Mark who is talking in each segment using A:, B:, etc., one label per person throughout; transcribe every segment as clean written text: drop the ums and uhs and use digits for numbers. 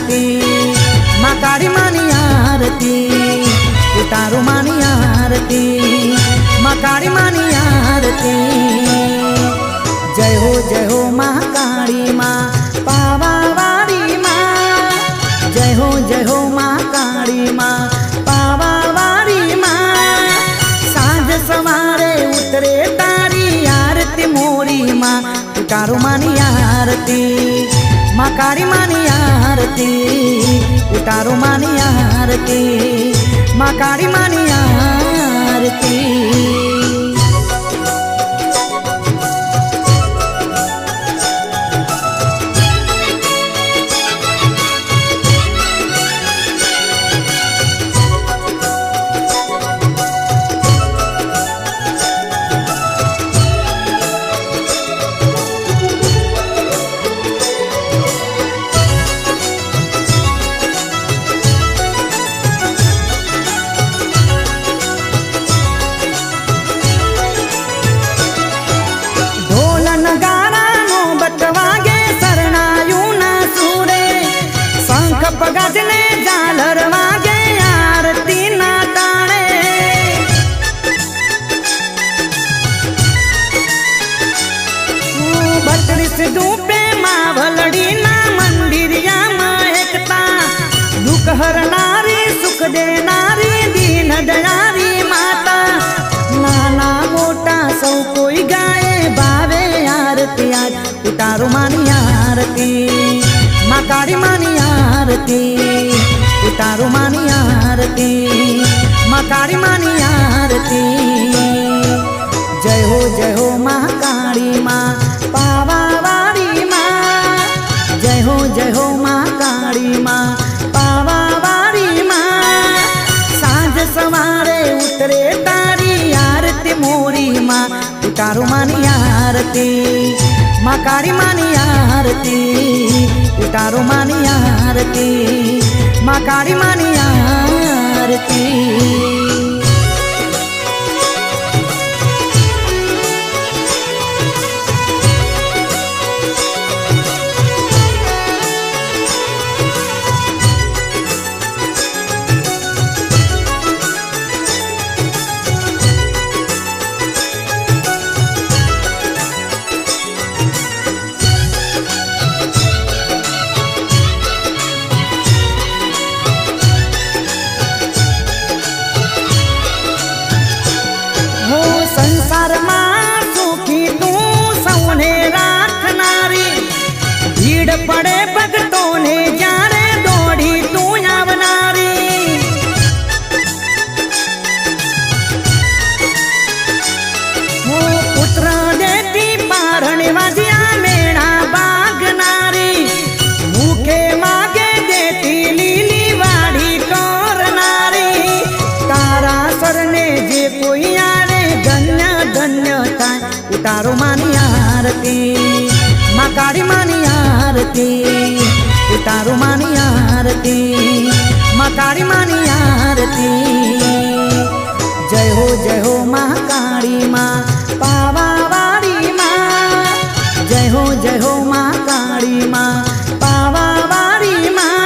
A: आरती माँ काली मानी आरती उतारो मानी आरती माँ काली मानी आरती। जय हो माँ काली माँ पावा वाली माँ। जय हो माँ काली माँ पावा वाली माँ। सांझ सवारे उतरे तारी आरती मोरी माँ उतारो मानी आरती माँ काली मानी आरती उतारो मानी आरती माँ काली मानी आरती। गजने झालर वागे आरती ना ताणे। बत्रीस धूपे मावलड़ी ना मंदिरिया महकता। दुख हरनारी सुख देनारी दीन दयारी माता। नाना मोटा सौ कोई गाए बावे आरती आज उतारो मानी आरती माँ काली मानी आरती उतारो मानी आरती माँ काली मानी आरती। जय हो माँ काली माँ पावा वाली माँ। जय हो माँ काली माँ पावा वाली माँ। सांझ सवारे उतरे तारी आरती मोरी माँ उतारो मानी आरती माँ काली मानी आरती उतारो मानी आरती माँ काली मानी आरती। संसार मां सुखी तू सौने राखनारी। भीड़ पड़े भगतों ने जाने दौड़ी तू आवनारी। वो पुत्र देती पारण वाजिया मेणा बागनारी। भूखे मागे देती लीली वाड़ी करनारी। तारा सरने जे कोई धन्यता उतारो मानी आरती माँ काली मानी आरती उतारो मानी आरती माँ काली मानी आरती। जय हो माँ काली माँ पावा वाली माँ। जय हो माँ काली माँ पावा वाली माँ।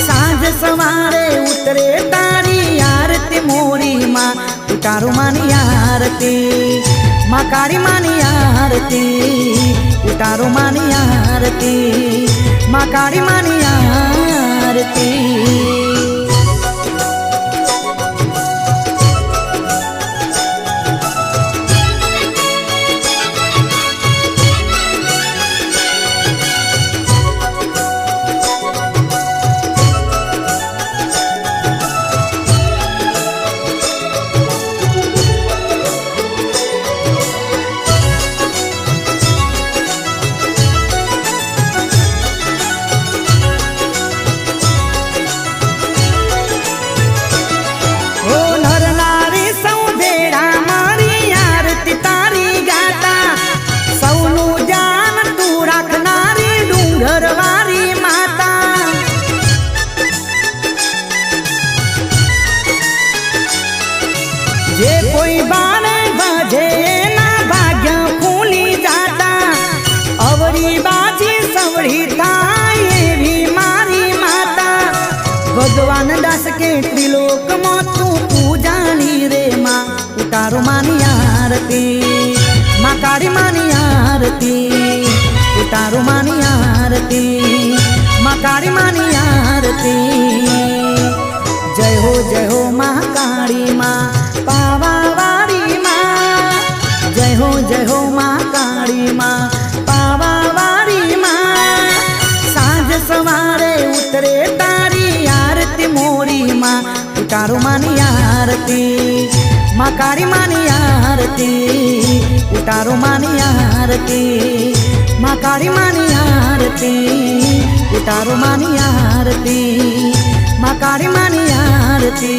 A: सांझ सवारे उतरे तारी आरती मोरी माँ उतारो मानी आरती माँ काली मानी आरती उतारो मानी आरती माँ काली मानी आरती। भगवान दास के त्रिलोक में तू पूजानी रे माँ उतारो मानी आरती माँ काली मानी आरती उतारो मानी आरती माँ काली मानी आरती जय हो माँ काली माँ पावा वाली माँ जय हो माँ काली माँ पावा वाली माँ सांझ सवारे उतरे तारी आरती मोरी माँ उतारो मानी आरती माँ काली मानी आरती उतारो मानी आरती माँ काली मानी आरती उतारो मानी आरती माँ काली मानी आरती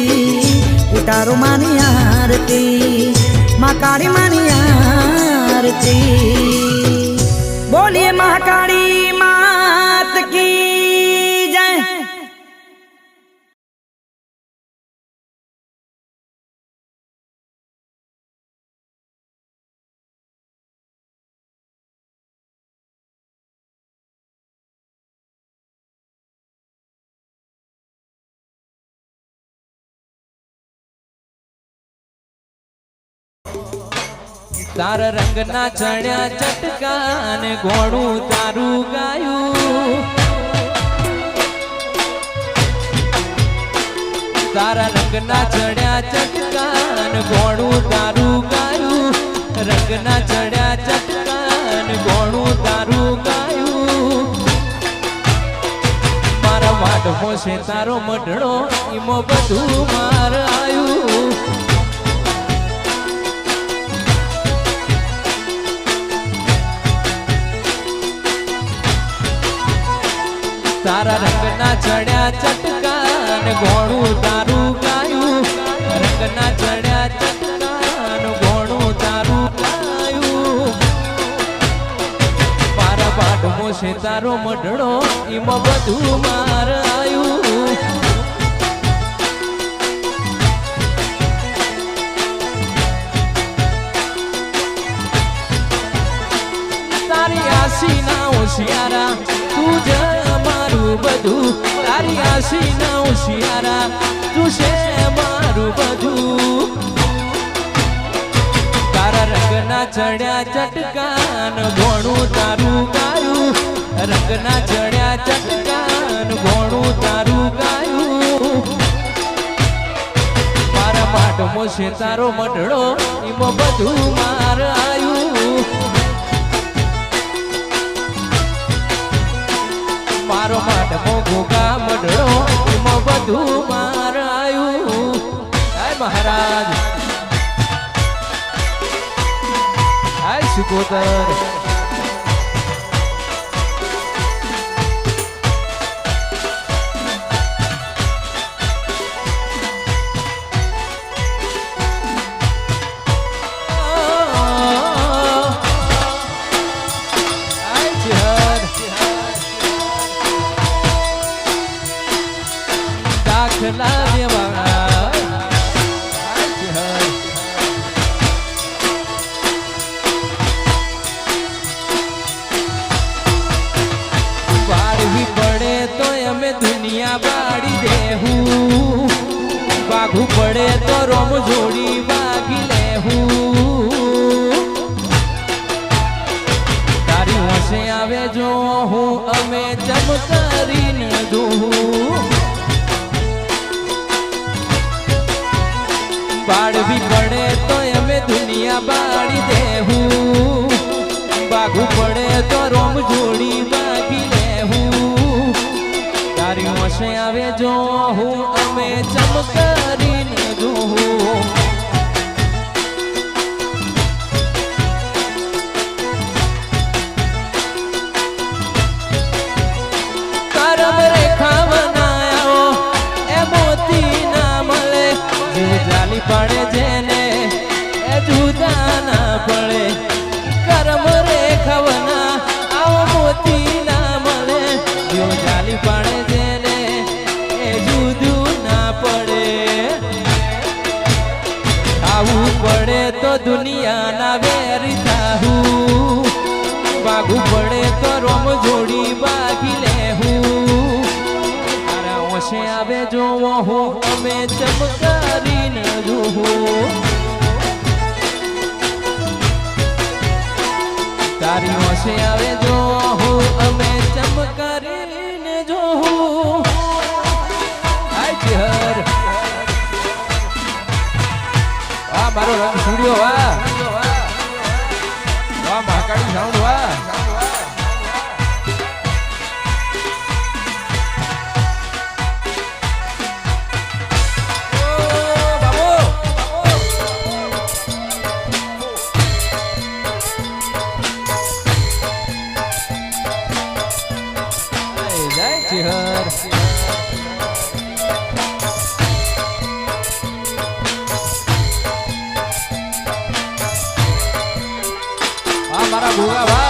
A: उतारो मानी आरती माँ काली मानी आरती। बोलिए महाकाली मात की जय।
B: तार रंग ना चढ़्या चटकान घोड़ू तारू गायू तारा रंग ना चढ़्या चटकान घोड़ू तारू गायू रंग ना चढ़्या चटकान घोड़ू तारू गायू मारा वाट होशे तारो मढड़ो इमो बधु मार आयू तारा रंग ना चढ़्या चटकान घोड़ू तारू गायू रंग ना चढ़्या चटकान घोड़ू तारू गायू मारा बाट मोशे तारो मढड़ो इमो बधु मार आयू तारी आसी ना होशियारा तुझे बधु तारी आशी ना होशियारा तुझे मारू बधु तारा रंग ना चढ़्या चटकान घोड़ू तारू गायू रंग ना चढ़्या चटकान घोड़ू तारू गायू मारा पाट मोशे तारो मढड़ो इमो बधु मार आयू मारो माट मोघा मढड़ो इमो बधु मार आयू। हाय महाराज हाय सिकोतर दाखला देवा बाड़वी पड़े तो हमें दुनिया बाड़ी देहू बाघू पड़े तो रोम जोड़ी बागी लेहू तारी होशे आवे जो हूँ अमे चमकारी न दूँ बाढ़ भी पड़े तो हमें दुनिया बाड़ी देहू बाघू पड़े तो रोम जोड़ी बागी लेहू तारी होशे आवे जो हूँ अमे चमकारी न दूँ करम रेखा बनाया ए मोती ना मले जाली पड़े जेने ए जुदा ना पड़े करम रेखा बना आओ मोती ना मले जो जाली पड़े जेने ए जुदू ना पड़े आऊ पड़े तो दुनिया ना वेरी थाहू बाघू पड़े तो रोम जोड़ी बागी लेहू હોશે આવે જોવો હો અમે ચમકારીને જોહો તારી હોશે આવે જોવો હો અમે ચમકારીને જોહો હર વાહ મારો રંગ સ્ટુડિયો વાહ વાહ મહાકાળી સાઉન્ડ વાહ મારા ભૂગા વાહ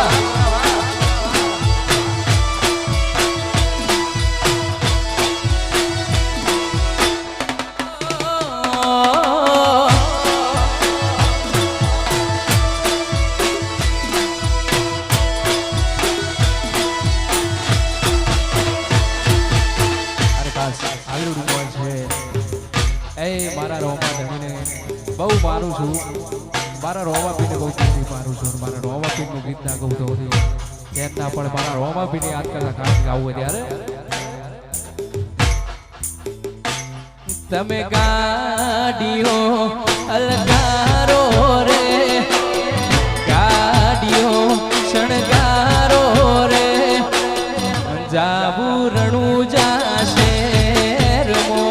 B: મારા રોમા ધણીને બહુ મારું છું મારા રોમા પીને બહુ તકલીફ મારું છું મારા રોમા પીનું ગીત ના ગૌતો કેતના પણ મારા રોમા પીને યાદ કરતા ખાસ ગાવું ત્યારે તમે ગાડીઓ અલકારો રે ગાડીઓ શણગારો રે જાવું રણું જાશે રમો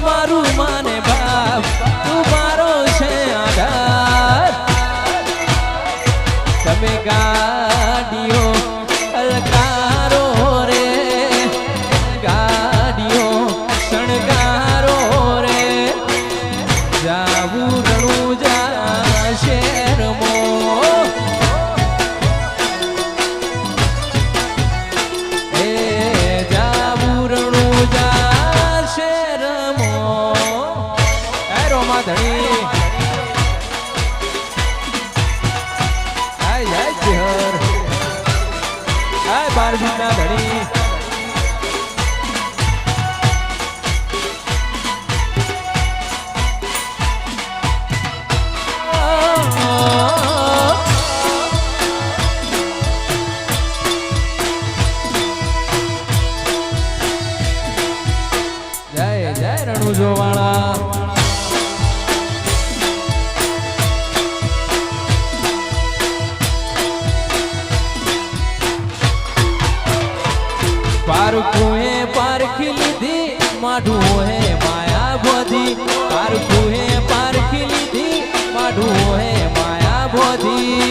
B: મારું માને બાપ તું મારો છે આધાર તમે ગાડીઓ અલકારો રે ગાડીઓ શણગારો રે જાવું રણું જાશે રમો એ જાવું રણું જાશે ધણી હાય હાય ચિહર હાય બારજીના ધણી જય જય રણુ જોવાળા પારખુએ પારખી લીધી માઢું હે માયા બોધી પારખુએ પારખી લીધી માઢું હે માયા બોધી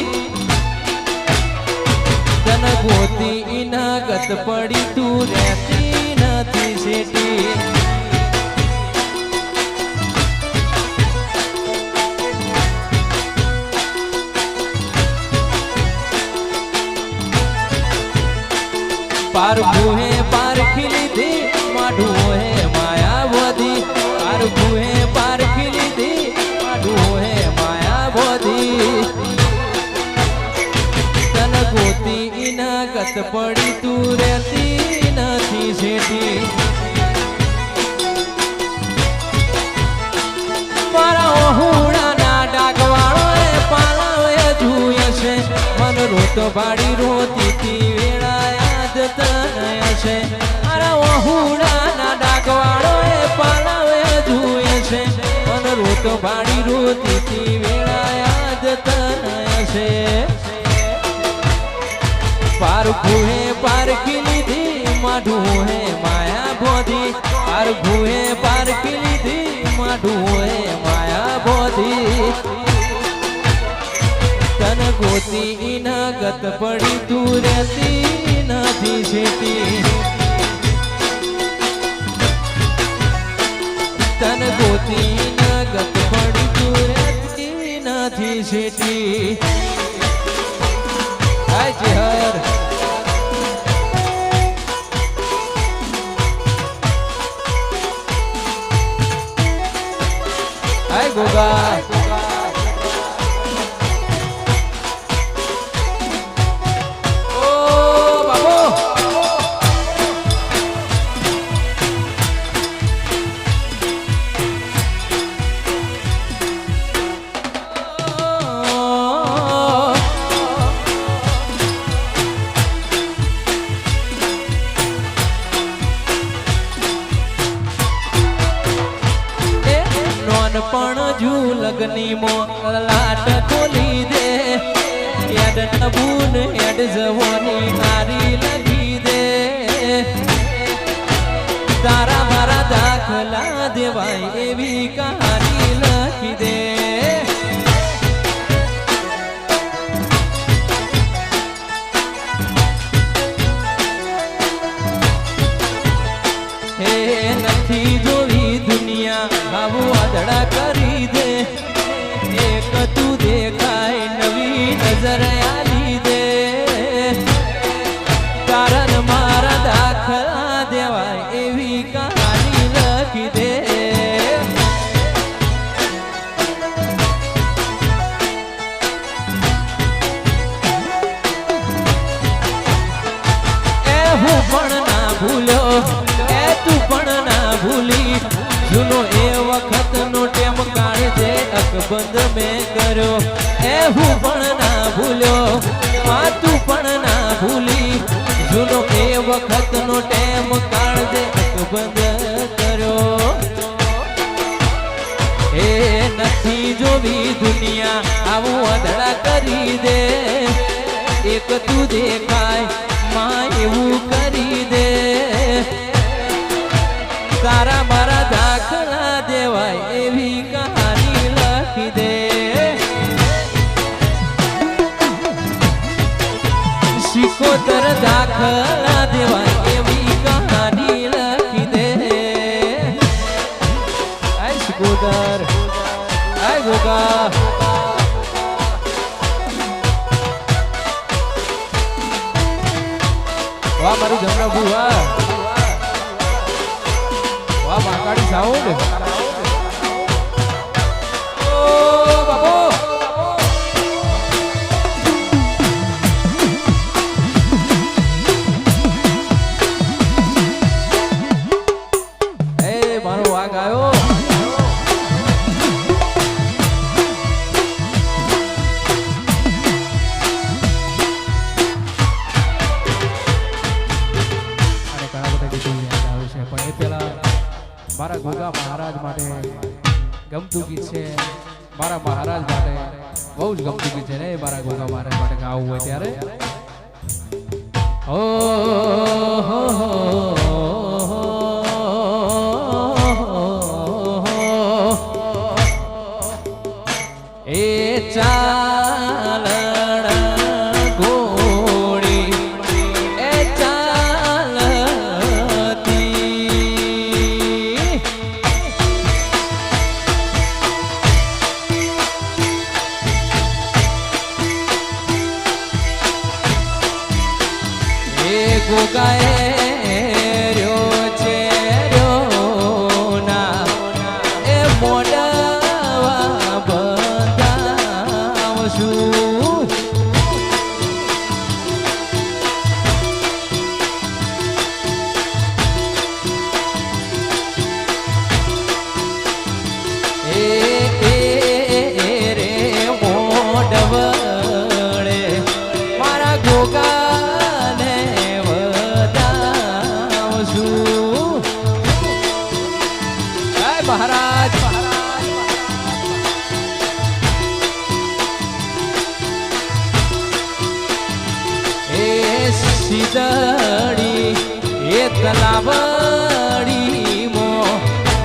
B: તન ગોતી ઇના ગત પડી તું રહેતી નથી શેટી પારખુએ પારખી લીધી માઢું હે માયા બોધી પારખુએ પારખી લીધી માઢું હે માયા બોધી તન ગોતી ઇના ગત પડી તું રહેતી નથી શેઠી મારા ઓહુડાના ડાગવાળો એ પાલાવે જોય છે મન રોત ભાડી રોતી વેળાયા છે મારા ઓહુડાના ડાગવાળો એ પાલાવે જોય છે મન રોત ભાડી રોતી વેળાયા છે પારખુએ પારખી લીધી માઢું હે માયા બોધી પારખુએ પારખી લીધી માઢું હે માયા બોધી તન ગો ગોતી ન ગત પડી તું રહેતી નથી શેટી તન ગોતી ન ગત પડી તું રહેતી નથી શેટી આજે હર હાય ગોગા પણ જુ લગની મો લાટ ખોલી દે હેડ નબૂન હેડ જવાની નારી લગી દે તારા મારા દાખલા દેવાય એવી કહાની લખી દે હે નથી જોવી દુનિયા આવું આદડા કરી દે એક તું દેખાય નવી નજર આલી દે કારણ મારા દાખલા દેવાય એવી કહાની લખી દે એ હું પણ ના ભૂલ્યો એ તું પણ ના ભૂલી જૂનો એ વખતનો ટેમ કાઢજે અકબંધ મેં કર્યો એ હું પણ ના ભૂલ્યો આ તું પણ ના ભૂલી જૂનો એ વખતનો ટેમ કાઢજે અકબંધ કર્યો એ નથી જોવી દુનિયા આવું અધડા કરી દે એક તું દેખાય માં એવું કરી દે તારા મારા દાખલા દેવાય એવી કહાની લખી દે શિકોતર દાખલા દેવાય એવી કહાની લખી દે આય શિકોતર આય ગોગા વાહ મારું જમણા બુવા વાહ માકાડી સાઉન્ડ ઓ બાબો એ મારો વાઘ આવ્યો મારા ગોગા મહારાજ માટે ગમતું ગીત છે મારા મહારાજ માટે બહુ જ ગમતું ગીત છે ને મારા ગોગા મહારાજ માટે ગાવું હોય ત્યારે ઓ એ ચાલણ ઘોડી એ ગોગાએ રહ્યો છે રહ્યો ના એ મોડવા બતાવશું એ રે મોડવડે મારા ગોગા મહારાજ એ સીધડી એ તલાવડી મો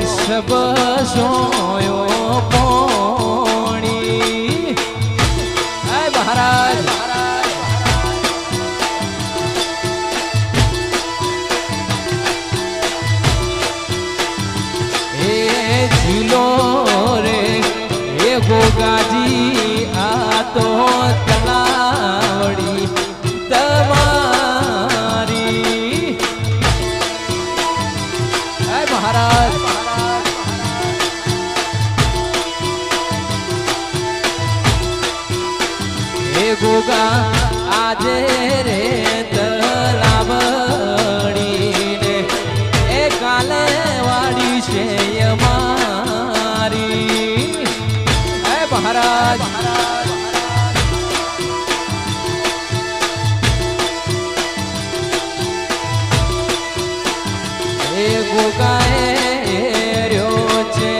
B: સબ સોયો પોણી મહારાજ ભોગાએ રહ્યો છે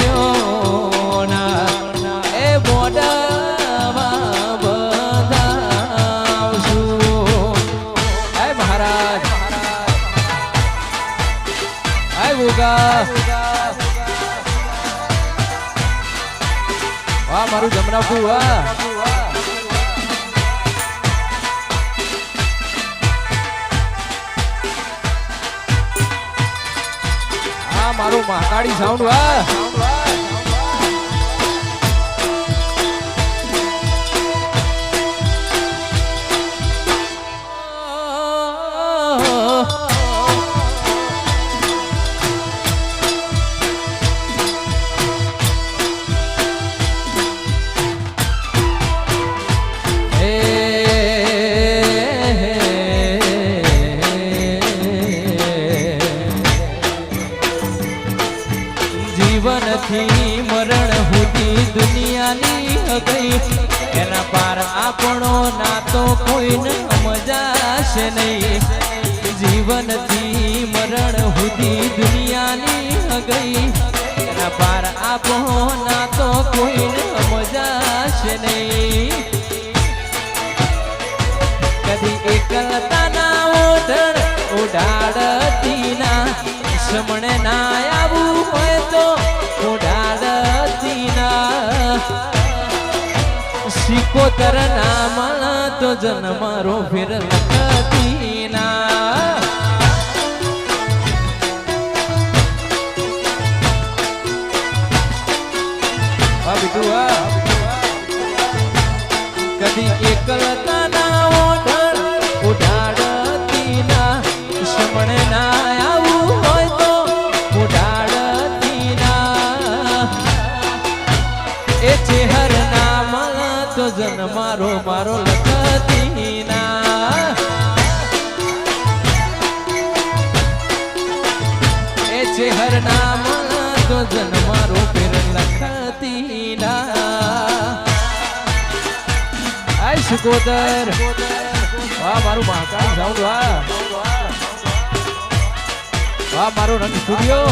B: રહ્યો ના એ બોડાવા બધાવશું. હે મહારાજ હે ભોગા વાહ મારું જમનાપુર વાહ મારું મહાકાળી સાઉન્ડ વાહ જીવનથી મરણ સુધી દુનિયાની ગઈ એના પાર આપણો નાતો કોઈને સમજાશે નહીં. જીવનથી મરણ સુધી દુનિયાની ગઈ એના પાર આપણો નાતો કોઈને સમજાશે નહીં. કદી એકલતાના ઓઢણ ઉડાડતી ના સમણે ના આવું હોય તો ઉડાડતી ના સિકોતર નામ તો જન્મારો ફેર લખતી ના. કદી એકલતા ના ઓઢણ ઉડાડતી ના સમણે ના આવું હોય તો ઉડાડતી ના એ ચેહર નામ તો જન્મારો મારો લખતી ના. એ ચેહર નામ તો જન્મારો ફેર લખતી ના. આય સુકોદર વાહ મારું મહાકાળ સાઉન્ડ વાહ વાહ મારો રંગ સ્ટુડિયો